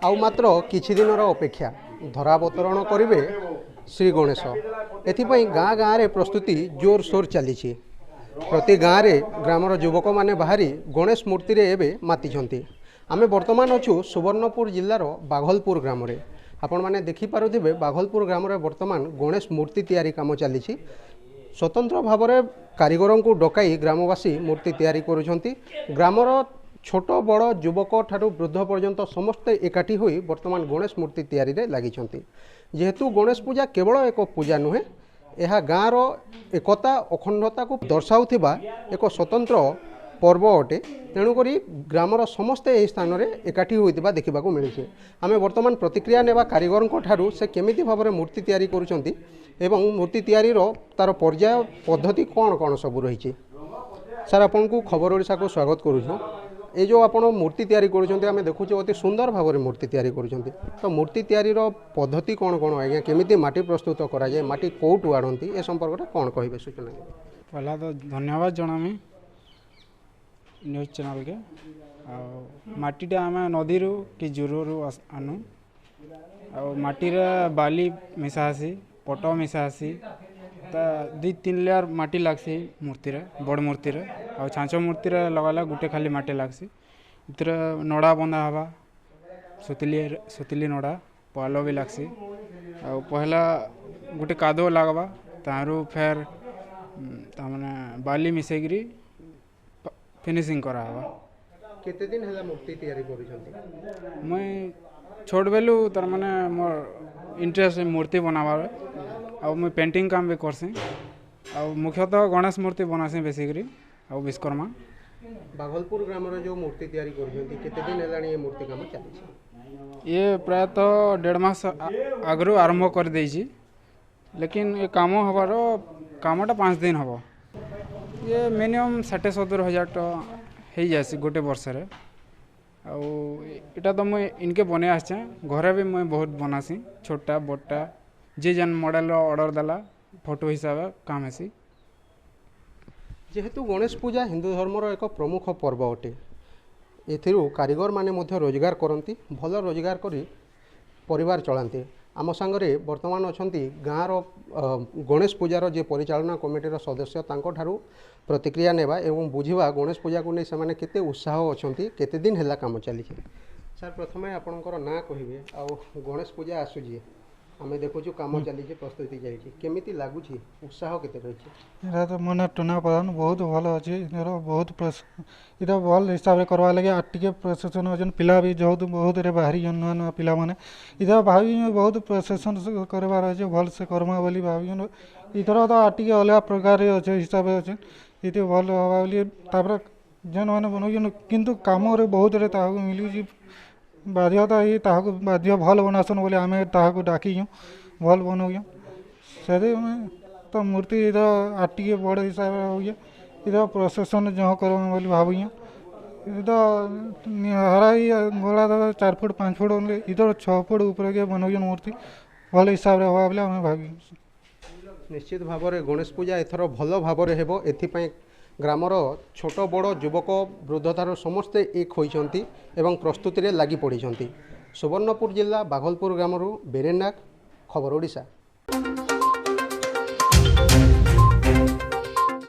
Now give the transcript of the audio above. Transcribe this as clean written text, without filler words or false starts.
आउ मात्र किछि दिनर अपेक्षा धरावतरण करेंगे श्री गणेश एथिपाई गाँ गाँव में प्रस्तुति जोरसोर चली प्रति गाँव में ग्रामर युवक मैंने बाहरी गणेश मूर्ति एवं मातिଛନ୍ତି। आमे वर्तमान अच्छु सुवर्णपुर जिल्लार बाघलपुर ग्राम रे आपण मैंने देखिपे बाघलपुर ग्राम रे वर्तमान गणेश मूर्ति तैयारी काम चली स्वतंत्र भाव में कारीगर को डकाई ग्रामवासी मूर्ति तैयारी करुछंती। ग्रामर छोट बड़ युवक ठारू वृद्ध पर्यंत समस्ते एकाठी होई वर्तमान गणेश मूर्ति तैयारी रे लागिछंती। जेहेतु गणेश पूजा केवल एक पूजा नुहे यह गाँवर एकता अखंडता को दर्शाउथिबा एक स्वतंत्र पर्व अटे। तेणुक ग्रामर समस्ते यह स्थान में एकाठी होइतिबा देखिबाकू मिलुछे। आमे वर्तमान प्रतिक्रिया नेबा कारीगर ठारू से केमिति भाव में मूर्ति तैयारी करुछंती एवं मूर्ति तैयारी तार पर्याय पद्धति कौन कौन सब रही। सर आपन को खबर ओडिशा को स्वागत करूँ। ये जो आप मूर्ति तैयारी करुँचे आम देखुचे अति सुंदर भाव में मूर्ति तैयारी करुँचे तो मूर्ति तैयारी पद्धति कौन कौन आज्ञा केमिति माटी प्रस्तुत कराए माटी कौटू आड़ती ए संपर्क में कौन कहे सूचना। पहला तो धन्यवाद जनामी न्यूज चैनल के माटीटा आम नदी कि जूरु आनु आटीर बाली मिसासी पट मिसासी दुई तीन लेयर माटी लागसी मूर्ति बड़ मूर्ति आ छांच मूर्ति लगाला गोटे खाली माटी लागसी इतर नड़ा बंधा हवा सुतली नड़ा पाल भी लागसी आ पहला गोटे कादो लगवा तारू फेर तमाने बाली मिसेकरी फिनिशिंग करा हवा। केते दिन हला मूर्ति तैयारी करूछंती? मैं छोट बेलू तार माने मोर इंटरेस्ट मूर्ति बनाबार आ मैं पेंटिंग काम भी करसी आ मुख्यतः गणेश मूर्ति बनासी बेसिकली आ विश्वकर्मा। बाघलपुर ग्राम जो मूर्ति तैयारी करूछंती केते दिन हेलानी ये मूर्ति काम चली? ये प्रायतः 1.5 मास आगरू आरंभ कर देइछि लेकिन ये काम हबार कामटा 5 दिन हबो। ये मिनिमम 60-70 हज़ार हो जासी गोटे वर्ष रे आटा तो मुझे इनके बने आसे घरे भी मुझे बहुत बनासी छोटा बड़ा जे जन मॉडल ऑर्डर देला फोटो हिसाब काम हेसी। जेहेतु गणेश पूजा हिंदू धर्मर एक प्रमुख पर्व अटे एथिरु कारीगर माने मध्य रोजगार करती भल रोजगार करी परिवार चलाते। आम सांगरे वर्तमान अछंती गाँवर गणेश पूजार जे परिचालना कमिटीर सदस्य तांको ठारू प्रतिक्रिया नेबा एवं बुझिबा गणेश पूजा को नहीं सेमाने केते उत्साह अछंती केते दिन हेला काम चली। सर प्रथमे आपणकर ना कहिबे आ गणेश पूजा आसुजी आमे देखुछु काम चली प्रस्तुति जाइछि केमिति लागुछि उत्साह केते रहिछि? इरा तो मन टना प्रधान बहुत भल अछि बहुत इरा भल हिसाब रे करवा लगे आटिके प्रशासन अजन पिला भी बहुत रे बाहरी जन नुआ पिला माने इधर भाभी बहुत प्रशासन करवार अछि भल से करमा बोली भाभी इधर तो आटिके अलग प्रकार रे अछि हिसाब अछि इते भल हवा बोली तापर जन माने बनउ किंतु काम रे बहुत रे ताहु मिलुछि बाध्यता ही ताहको बाध्य भल बनासन बोले आम ताहको डाकी भल बनाऊ से तो मूर्ति इधर आटिके बड़ हिसाब हो इधर प्रशासन जहाँ कर बोली भावी इधर हरा गला 4 फुट 5 फुट इधर 6 फुट ऊपर के बनाऊ मूर्ति भल हिसाब से हवा बोले आम भावी। निश्चित भाव में गणेश पूजा एथर भल भाव में हेबो एथिपाई ग्रामर छोट बड़ युवक वृद्धतार समस्ते एक होइछंती एवं प्रस्तुति रे लागि पड़िछंती। सुवर्णपुर जिला बाघलपुर ग्रामरू बेरेनाक खबर ओडिशा।